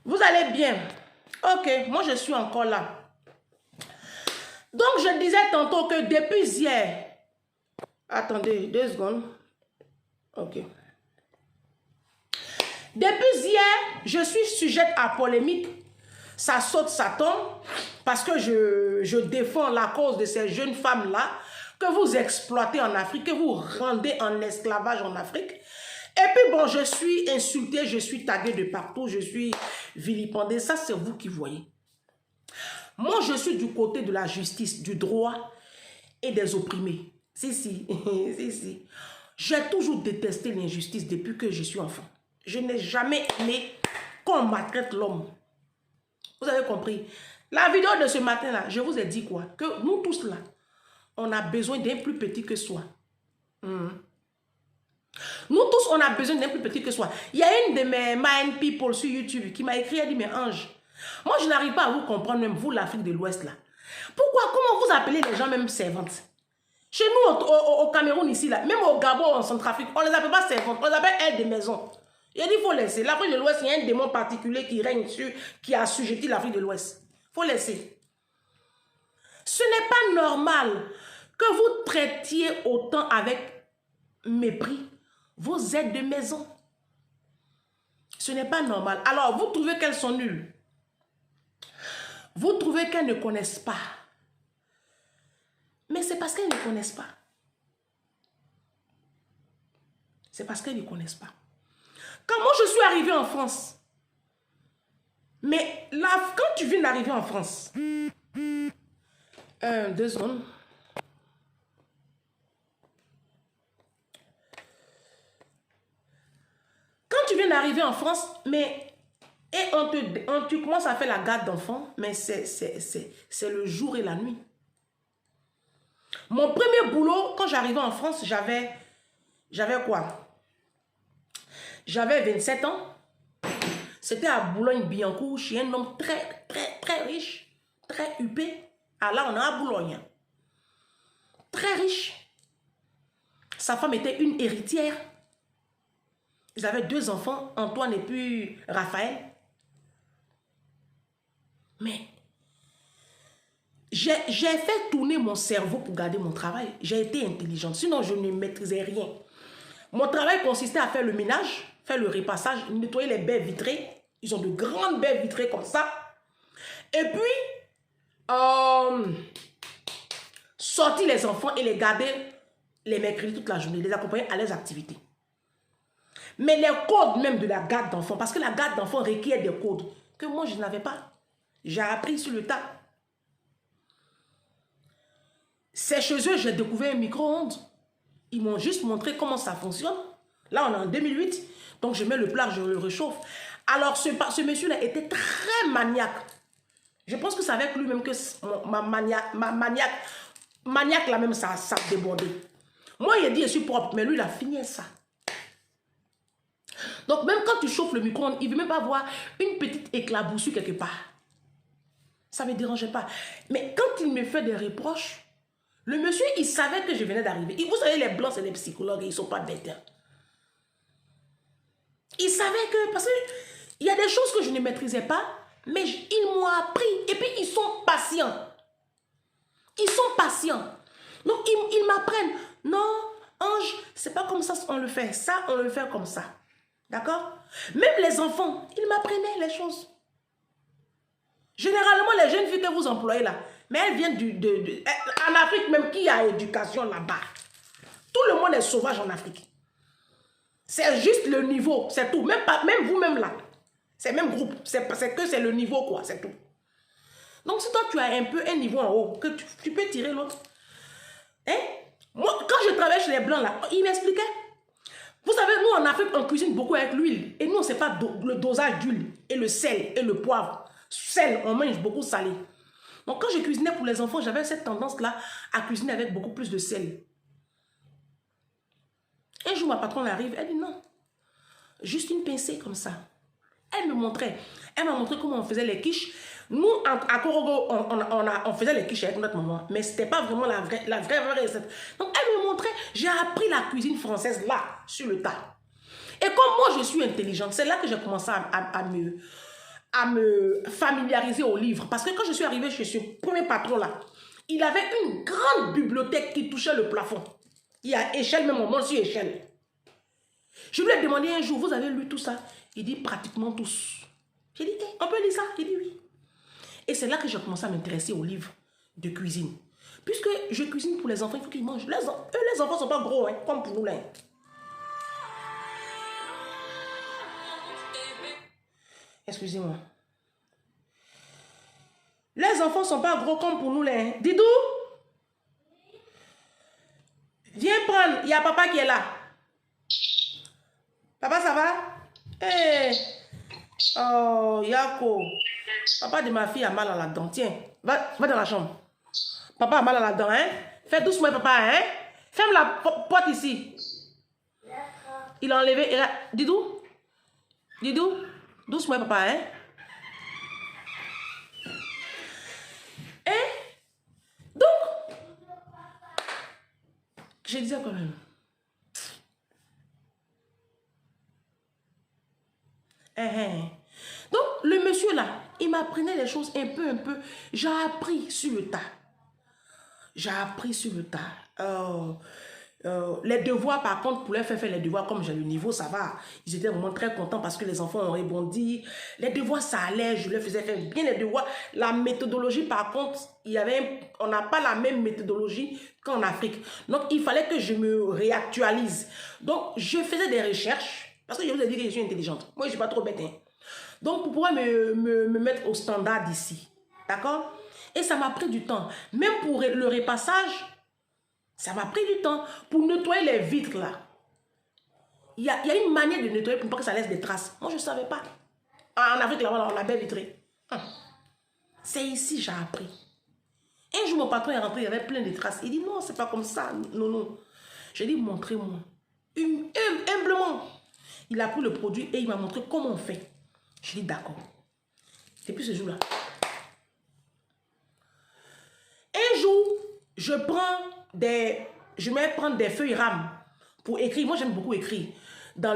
Vous allez bien? Ok, moi je suis encore là. Donc je disais tantôt que depuis hier... Attendez, 2 secondes. Ok. Depuis hier, je suis sujette à polémique. Ça saute, ça tombe. Parce que je défends la cause de ces jeunes femmes-là que vous exploitez en Afrique, que vous rendez en esclavage en Afrique. Et puis bon, je suis insultée, je suis taguée de partout, je suis vilipendée. Ça, c'est vous qui voyez. Moi, je suis du côté de la justice, du droit et des opprimés. Si. J'ai toujours détesté l'injustice depuis que je suis enfant. Je n'ai jamais aimé qu'on maltraite l'homme. Vous avez compris? La vidéo de ce matin-là, je vous ai dit quoi? Que nous tous là, on a besoin d'un plus petit que soi. Nous tous, on a besoin d'un plus petit que soi. Il y a une de mes mind people sur YouTube qui m'a écrit, elle dit, mais Ange, moi je n'arrive pas à vous comprendre, même vous, l'Afrique de l'Ouest là. Pourquoi, comment vous appelez les gens même servantes? Chez nous, au Cameroun ici, là, même au Gabon, en Centrafrique, on ne les appelle pas servantes, on les appelle aides de maison. Il a dit, il faut laisser. L'Afrique de l'Ouest, il y a un démon particulier qui règne sur, qui a assujetti l'Afrique de l'Ouest. Il faut laisser. Ce n'est pas normal que vous traitiez autant avec mépris vos aides de maison. Ce n'est pas normal. Alors, vous trouvez qu'elles sont nulles. Vous trouvez qu'elles ne connaissent pas. Mais c'est parce qu'elles ne connaissent pas. C'est parce qu'elles ne connaissent pas. Quand moi je suis arrivée en France, mais là, quand tu viens d'arriver en France, 2 secondes. Quand tu viens d'arriver en France, mais et tu commences à faire la garde d'enfants, mais c'est le jour et la nuit. Mon premier boulot, quand j'arrivais en France, j'avais quoi? J'avais 27 ans. C'était à Boulogne-Billancourt, chez un homme très riche, très huppé. Ah là, on est à Boulogne. Très riche. Sa femme était une héritière. Ils avaient 2 enfants, Antoine et puis Raphaël. Mais j'ai fait tourner mon cerveau pour garder mon travail. J'ai été intelligente, sinon je ne maîtrisais rien. Mon travail consistait à faire le ménage, faire le repassage, nettoyer les baies vitrées. Ils ont de grandes baies vitrées comme ça. Et puis, sortir les enfants et les garder les mercredis toute la journée, les accompagner à leurs activités. Mais les codes même de la garde d'enfants, parce que la garde d'enfants requiert des codes que moi je n'avais pas. J'ai appris sur le tas. C'est chez eux, j'ai découvert un micro-ondes. Ils m'ont juste montré comment ça fonctionne. Là, on est en 2008. Donc, je mets le plat, je le réchauffe. Alors, ce monsieur-là était très maniaque. Je pense que c'est avec lui-même que ma maniaque là même, ça débordait. Moi, il a dit, je suis propre. Mais lui, il a fini ça. Donc, même quand tu chauffes le micro-ondes, il ne veut même pas voir une petite éclaboussure quelque part. Ça ne me dérangeait pas. Mais quand il me fait des reproches, le monsieur, il savait que je venais d'arriver. Vous savez, les blancs, c'est des psychologues, ils ne sont pas bêtes. Il savait que, parce qu'il y a des choses que je ne maîtrisais pas, mais ils m'ont appris. Et puis, ils sont patients. Ils sont patients. Donc, ils m'apprennent. Non, Ange, c'est pas comme ça qu'on le fait. Ça, on le fait comme ça. D'accord? Même les enfants, ils m'apprenaient les choses. Généralement, les jeunes filles que vous employez là, mais elles viennent en Afrique même, qui a éducation là-bas. Tout le monde est sauvage en Afrique. C'est juste le niveau, c'est tout. Même vous-même là. C'est même groupe. C'est que c'est le niveau quoi, c'est tout. Donc si toi tu as un peu un niveau en haut, que tu peux tirer l'autre. Hein? Moi, quand je travaille chez les blancs là, ils m'expliquaient. Vous savez, nous en Afrique, on cuisine beaucoup avec l'huile. Et nous, on ne sait pas le dosage d'huile et le sel et le poivre. Sel, on mange beaucoup salé. Donc quand je cuisinais pour les enfants, j'avais cette tendance-là à cuisiner avec beaucoup plus de sel. Un jour, ma patronne arrive, elle dit non, juste une pincée comme ça. Elle m'a montré comment on faisait les quiches. Nous, à Korogo, on faisait les quiches avec notre maman, mais ce n'était pas vraiment la vraie recette. Donc elle me montrait, j'ai appris la cuisine française là, sur le tas. Et comme moi, je suis intelligente, c'est là que j'ai commencé à me familiariser au livre. Parce que quand je suis arrivée chez ce premier patron-là, il avait une grande bibliothèque qui touchait le plafond. Il y a échelle, même on monte sur échelle. Je lui ai demandé un jour, vous avez lu tout ça? Il dit pratiquement tous. J'ai dit, on peut lire ça? Il dit oui. Et c'est là que j'ai commencé à m'intéresser aux livres de cuisine. Puisque je cuisine pour les enfants, il faut qu'ils mangent. Les enfants ne sont pas gros, hein, comme pour nous là. Excusez-moi. Les enfants ne sont pas gros comme pour nous là. Didou, viens prendre. Il y a papa qui est là. Papa, ça va? Hey. Oh, Yako. Papa de ma fille a mal à la dent. Tiens, va dans la chambre. Papa a mal à la dent, hein? Fais doucement, papa, hein? Ferme la porte ici. Il a enlevé. Didou? Didou? Doucement, papa, hein? Hein? Donc, je disais quand même. Donc, le monsieur là, il m'apprenait les choses un peu. J'ai appris sur le tas. J'ai appris sur le tas. Les devoirs, par contre, pour les faire les devoirs, comme j'ai le niveau, ça va. Ils étaient vraiment très contents parce que les enfants ont rebondi. Les devoirs, ça allait. Je leur faisais faire bien les devoirs. La méthodologie, par contre, on n'a pas la même méthodologie qu'en Afrique. Donc, il fallait que je me réactualise. Donc, je faisais des recherches. Parce que je vous ai dit que je suis intelligente. Moi, je ne suis pas trop bête. Hein. Donc, pour pouvoir me mettre au standard d'ici. D'accord? Et ça m'a pris du temps. Même pour le repassage, ça m'a pris du temps. Pour nettoyer les vitres, là. Il y a une manière de nettoyer pour pas que ça laisse des traces. Moi, je ne savais pas. En Afrique, là, on a bien vitré. C'est ici que j'ai appris. Un jour, mon patron est rentré, il y avait plein de traces. Il dit, non, c'est pas comme ça. Non. J'ai dit, montrez-moi. Humblement. Il a pris le produit et il m'a montré comment on fait. Je dis d'accord. Depuis ce jour-là. Un jour, je vais prendre des feuilles rames pour écrire. Moi, j'aime beaucoup écrire. Dans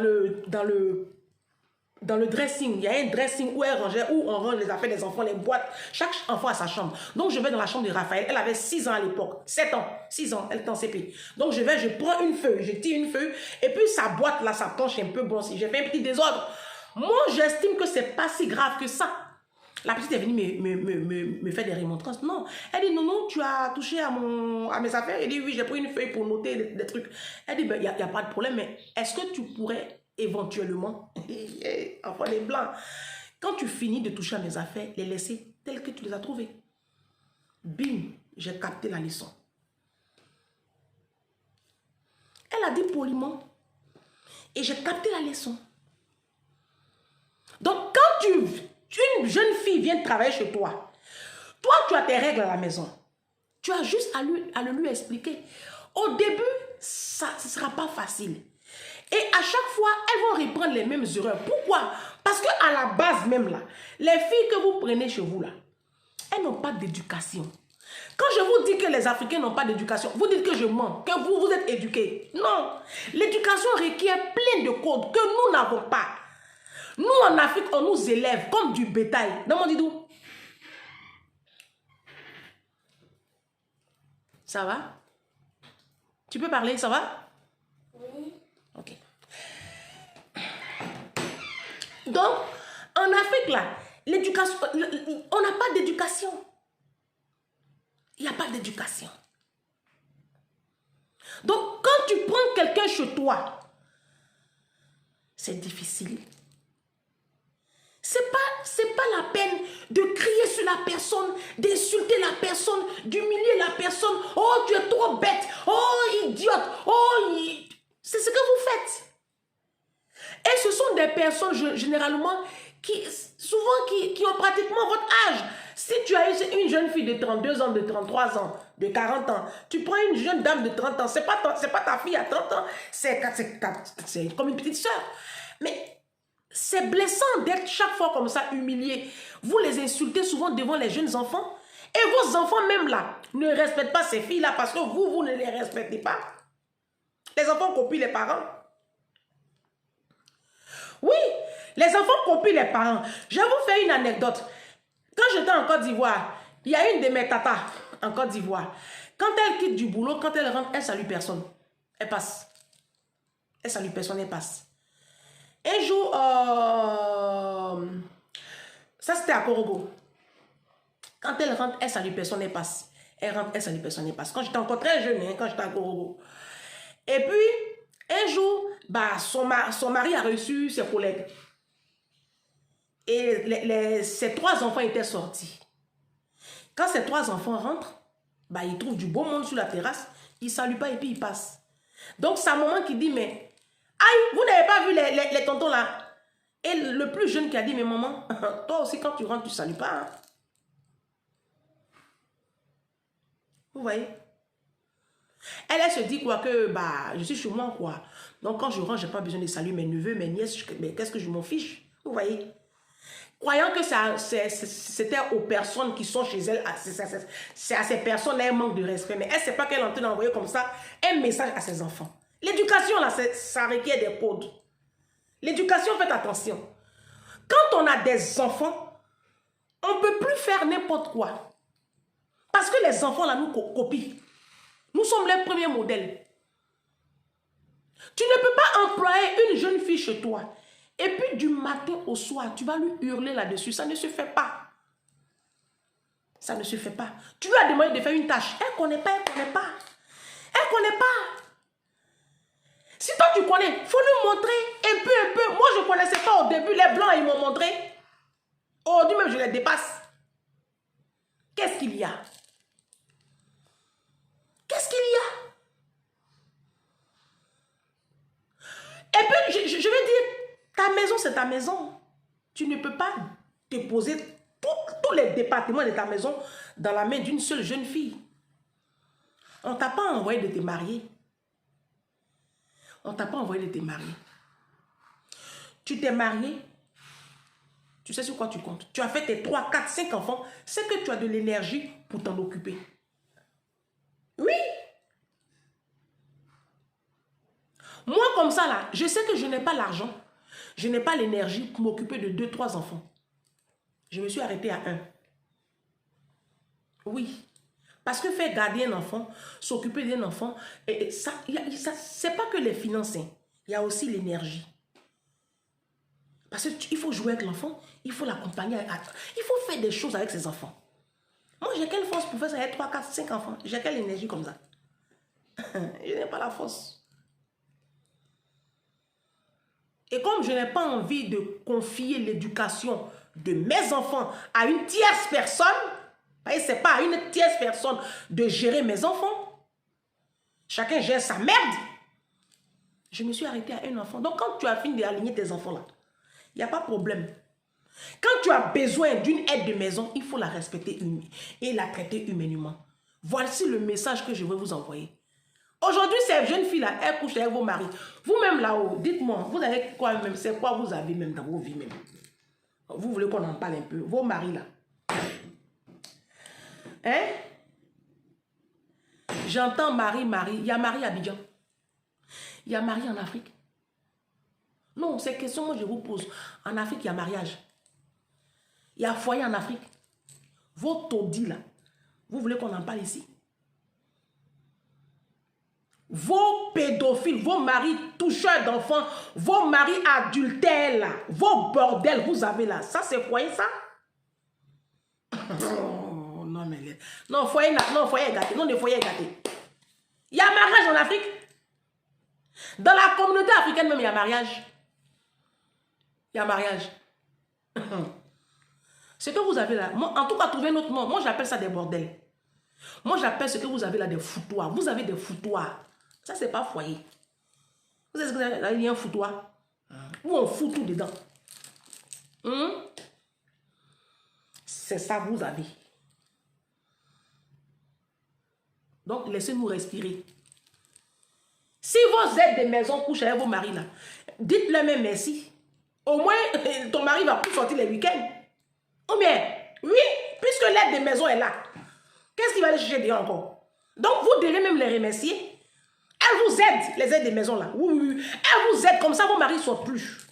le dressing, il y a un dressing où on range les affaires des enfants, les boîtes. Chaque enfant a sa chambre. Donc, je vais dans la chambre de Raphaël. Elle avait 6 ans à l'époque. 7 ans. 6 ans. Elle était en CP. Donc, je prends une feuille. Je tire une feuille. Et puis, sa boîte, là, ça penche un peu. Bon, si j'ai fait un petit désordre. Moi, j'estime que c'est pas si grave que ça. La petite est venue me faire des remontrances. Non. Elle dit, non, tu as touché à mes affaires. Elle dit, oui, j'ai pris une feuille pour noter des trucs. Elle dit, il n'y a pas de problème, mais est-ce que tu pourrais éventuellement, enfin les blancs, quand tu finis de toucher à mes affaires, les laisser telles que tu les as trouvées. Bim, j'ai capté la leçon. Elle a dit poliment. Et j'ai capté la leçon. Donc, quand une jeune fille vient travailler chez toi, tu as tes règles à la maison. Tu as juste à le lui expliquer. Au début, ce ne sera pas facile. Et à chaque fois, elles vont reprendre les mêmes erreurs. Pourquoi? Parce qu'à la base même, là, les filles que vous prenez chez vous, là, elles n'ont pas d'éducation. Quand je vous dis que les Africains n'ont pas d'éducation, vous dites que je mens, que vous êtes éduqués. Non. L'éducation requiert plein de codes que nous n'avons pas. Nous, en Afrique, on nous élève comme du bétail. Non, mon Didou? Ça va? Tu peux parler, ça va? Oui. Ok. Donc, en Afrique, là, l'éducation, on n'a pas d'éducation. Il n'y a pas d'éducation. Donc, quand tu prends quelqu'un chez toi, c'est difficile. C'est pas la peine de crier sur la personne, d'insulter la personne, d'humilier la personne. Oh, tu es trop bête. Oh, idiote. Oh, c'est ce que vous faites. Et ce sont des personnes, généralement, qui ont pratiquement votre âge. Si tu as une jeune fille de 32 ans, de 33 ans, de 40 ans, tu prends une jeune dame de 30 ans, c'est pas ta fille à 30 ans, c'est comme une petite soeur. Mais c'est blessant d'être chaque fois comme ça humilié. Vous les insultez souvent devant les jeunes enfants. Et vos enfants même là ne respectent pas ces filles-là parce que vous ne les respectez pas. Les enfants copient les parents. Oui, Les enfants copient les parents. Je vais vous faire une anecdote. Quand j'étais en Côte d'Ivoire, il y a une de mes tatas en Côte d'Ivoire. Quand elle quitte du boulot, quand elle rentre, elle salue personne. Elle passe. Elle salue personne, elle passe. Un jour, ça c'était à Korogo. Quand elle rentre, elle salue personne, elle passe. Elle rentre, elle salue personne, elle passe. Quand j'étais encore très jeune, hein, quand j'étais à Korogo. Et puis, un jour, bah, son mari a reçu ses collègues. Et ses 3 enfants étaient sortis. Quand ces 3 enfants rentrent, bah, ils trouvent du beau monde sur la terrasse. Ils ne saluent pas et puis ils passent. Donc, sa maman qui dit, mais, aïe, vous n'avez pas vu les tontons là? Et le plus jeune qui a dit, mais maman, toi aussi quand tu rentres, tu ne salues pas. Hein? Vous voyez? Elle se dit quoi que, bah, je suis chez moi quoi. Donc, quand je rentre, je n'ai pas besoin de saluer mes neveux, mes nièces, mais qu'est-ce que je m'en fiche? Vous voyez? Croyant que c'était aux personnes qui sont chez elle, c'est à ces personnes, elle manque de respect. Mais elle ne sait pas qu'elle est en train d'envoyer comme ça un message à ses enfants. L'éducation, là, ça requiert des codes. L'éducation, faites attention. Quand on a des enfants, on ne peut plus faire n'importe quoi. Parce que les enfants, là, nous copient. Nous sommes les premiers modèles. Tu ne peux pas employer une jeune fille chez toi. Et puis du matin au soir, tu vas lui hurler là-dessus. Ça ne se fait pas. Ça ne se fait pas. Tu lui as demandé de faire une tâche. Elle ne connaît pas, elle ne connaît pas. Elle ne connaît pas. Si toi tu connais, il faut lui montrer un peu. Moi, je ne connaissais pas au début. Les blancs, ils m'ont montré. Aujourd'hui même, je les dépasse. Qu'est-ce qu'il y a? Qu'est-ce qu'il y a? Et puis, je vais dire, ta maison, c'est ta maison. Tu ne peux pas déposer tous les départements de ta maison dans la main d'une seule jeune fille. On ne t'a pas envoyé de te marier. On ne t'a pas envoyé de te marier. Tu t'es marié. Tu sais sur quoi tu comptes. Tu as fait tes 3, 4, 5 enfants. C'est que tu as de l'énergie pour t'en occuper. Oui. Moi, comme ça, là, je sais que je n'ai pas l'argent. Je n'ai pas l'énergie pour m'occuper de 2, 3 enfants. Je me suis arrêtée à 1. Oui. Parce que faire garder un enfant, s'occuper d'un enfant, ça, c'est pas que les finances. Hein. Il y a aussi l'énergie. Parce qu'il faut jouer avec l'enfant, il faut l'accompagner. Il faut faire des choses avec ses enfants. Moi, j'ai quelle force pour faire ça avec 3, 4, 5 enfants? J'ai quelle énergie comme ça? Je n'ai pas la force. Et comme je n'ai pas envie de confier l'éducation de mes enfants à une tierce personne, ce n'est pas à une tierce personne de gérer mes enfants. Chacun gère sa merde. Je me suis arrêtée à un enfant. Donc quand tu as fini d'aligner tes enfants là, il n'y a pas de problème. Quand tu as besoin d'une aide de maison, il faut la respecter et la traiter humainement. Voici le message que je veux vous envoyer. Aujourd'hui, ces jeunes filles-là, elles couchent avec vos maris. Vous-même là-haut, dites-moi, vous avez quoi même? C'est quoi vous avez même dans vos vies même? Vous voulez qu'on en parle un peu? Vos maris là. Hein? J'entends Marie. Il y a Marie à Abidjan. Il y a Marie en Afrique. Non, ces questions, moi je vous pose. En Afrique, il y a mariage. Il y a foyer en Afrique. Vos taudis là, vous voulez qu'on en parle ici? Vos pédophiles, vos maris toucheurs d'enfants, vos maris adultères là, vos bordels, vous avez là. Ça, c'est foyer, ça? Oh, non, mais... Non, foyer est gâté. Non, le foyer est gâté. Il y a mariage en Afrique. Dans la communauté africaine même, il y a mariage. Il y a mariage. Ce que vous avez là, moi, en tout cas, trouvez notre nom. Moi, j'appelle ça des bordels. Moi, j'appelle ce que vous avez là des foutoirs. Vous avez des foutoirs. Ça, c'est pas foyer. Vous savez ce que vous avez? Il y a un foutoir. Où on fout tout dedans. C'est ça que vous avez. Donc, laissez-nous respirer. Si vos aides de maison couchent avec vos maris là, dites-leur même merci. Au moins, ton mari va plus sortir les week-ends. Ou bien, oui, puisque l'aide de maison est là, qu'est-ce qu'il va aller chercher dehors encore? Donc, vous devez même les remercier. Elle vous aide, les aides de maison là. Oui. Elle vous aide, comme ça vos maris ne sortent plus.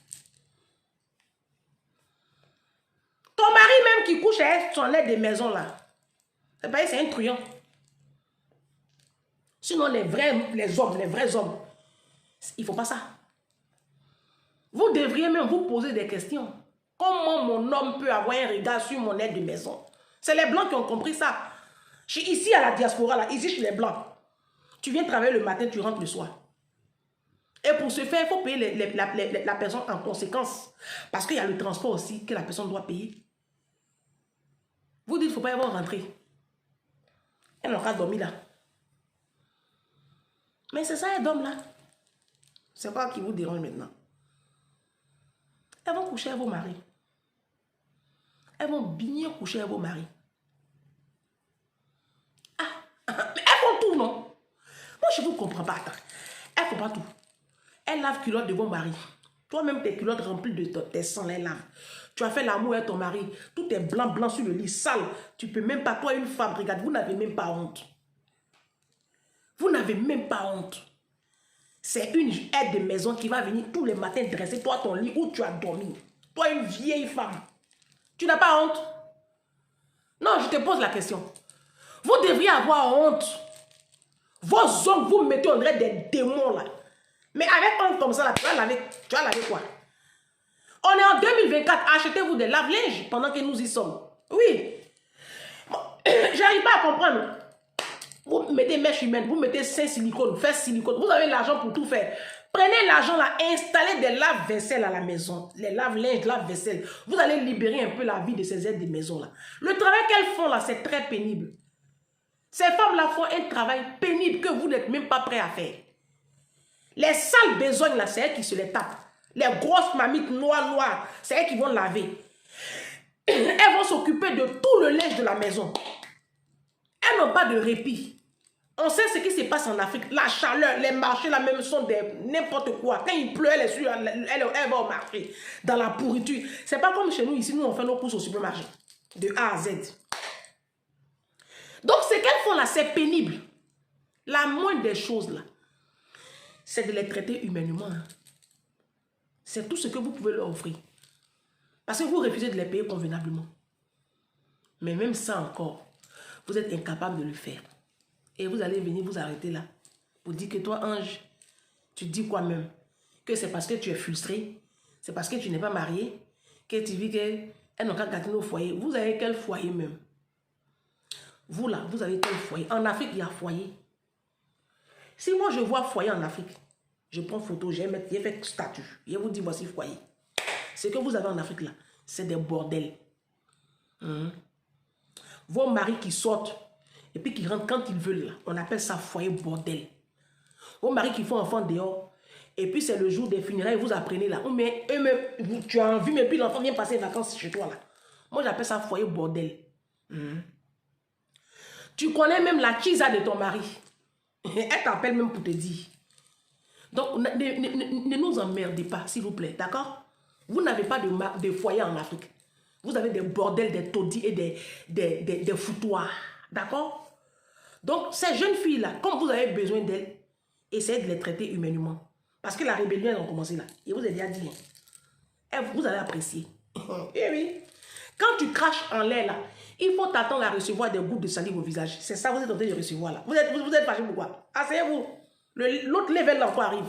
qui couche avec son aide de maison là, c'est un truand. Sinon, les vrais hommes, ils ne font pas ça. Vous devriez même vous poser des questions. Comment mon homme peut avoir un regard sur mon aide de maison? C'est les Blancs qui ont compris ça. Ici, à la diaspora, là, ici, chez les Blancs, tu viens travailler le matin, tu rentres le soir. Et pour ce faire, il faut payer la personne en conséquence. Parce qu'il y a le transport aussi que la personne doit payer. Vous dites qu'il ne faut pas y avoir rentré. Elle n'a pas dormi là. Mais c'est ça, les hommes là. C'est pas qui vous dérange maintenant. Elles vont coucher avec vos maris. Elles vont bien coucher avec vos maris. Ah, mais elles font tout, non? Moi, je ne vous comprends pas. Attends. Elles ne font pas tout. Elles lavent culottes de vos maris. Toi-même, tes culottes remplies de tes sangs, elles lavent. Tu as fait l'amour avec ton mari. Tout est blanc, blanc sur le lit, sale. Tu peux même pas, toi, une femme, regarde, vous n'avez même pas honte. Vous n'avez même pas honte. C'est une aide de maison qui va venir tous les matins dresser toi ton lit où tu as dormi. Toi, une vieille femme. Tu n'as pas honte? Non, je te pose la question. Vous devriez avoir honte. Vos hommes, vous mettez en vrai des démons là. Mais avec honte comme ça, là, tu vas laver quoi? On est en 2024, achetez-vous des lave-linges pendant que nous y sommes. Oui. Bon, j'arrive pas à comprendre. Vous mettez mèche humaine, vous mettez 5 silicones, fesses silicone. Vous avez l'argent pour tout faire. Prenez l'argent là, installez des lave-vaisselle à la maison. Les lave-linges, lave-vaisselle. Vous allez libérer un peu la vie de ces aides de maison là. Le travail qu'elles font là, c'est très pénible. Ces femmes là font un travail pénible que vous n'êtes même pas prêt à faire. Les sales besognes là, c'est elles qui se les tapent. Les grosses mamites noires, c'est elles qui vont laver. Elles vont s'occuper de tout le linge de la maison. Elles n'ont pas de répit. On sait ce qui se passe en Afrique. La chaleur, les marchés, la même sont n'importe quoi. Quand il pleut, elle va au marché. Dans la pourriture. C'est pas comme chez nous, ici, nous, on fait nos courses au supermarché. De A à Z. Donc, ce qu'elles font là, c'est pénible. La moindre des choses là, c'est de les traiter humainement. C'est tout ce que vous pouvez leur offrir. Parce que vous refusez de les payer convenablement. Mais même ça encore, vous êtes incapable de le faire. Et vous allez venir vous arrêter là. Pour dire que toi, Ange, tu dis quoi même? Que c'est parce que tu es frustré. C'est parce que tu n'es pas marié. Que tu vis qu'elles n'ont qu'à gâter nos foyers. Vous avez quel foyer même? Vous là, vous avez quel foyer? En Afrique, il y a foyer. Si moi je vois foyer en Afrique, je prends photo, j'ai fait statut. Je vous dis voici foyer. Ce que vous avez en Afrique là, c'est des bordels. Vos maris qui sortent et puis qui rentrent quand ils veulent là, on appelle ça foyer bordel. Vos maris qui font enfant dehors et puis c'est le jour des funérailles, vous apprenez là. Mais tu as envie, mais puis l'enfant vient passer les vacances chez toi là. Moi j'appelle ça foyer bordel. Tu connais même la chisa de ton mari. Elle t'appelle même pour te dire. Donc, ne nous emmerdez pas, s'il vous plaît, d'accord? Vous n'avez pas de foyer en Afrique. Vous avez des bordels, des taudis et des foutoirs, d'accord? Donc, ces jeunes filles-là, comme vous avez besoin d'elles, essayez de les traiter humainement. Parce que la rébellion, elle a commencé là. Et vous avez déjà dit, vous allez apprécier. Et oui. Quand tu craches en l'air là, il faut t'attendre à recevoir des gouttes de salive au visage. C'est ça que vous êtes en train de recevoir là. Vous êtes fâché pourquoi? Asseyez-vous. L'autre level là encore arrive.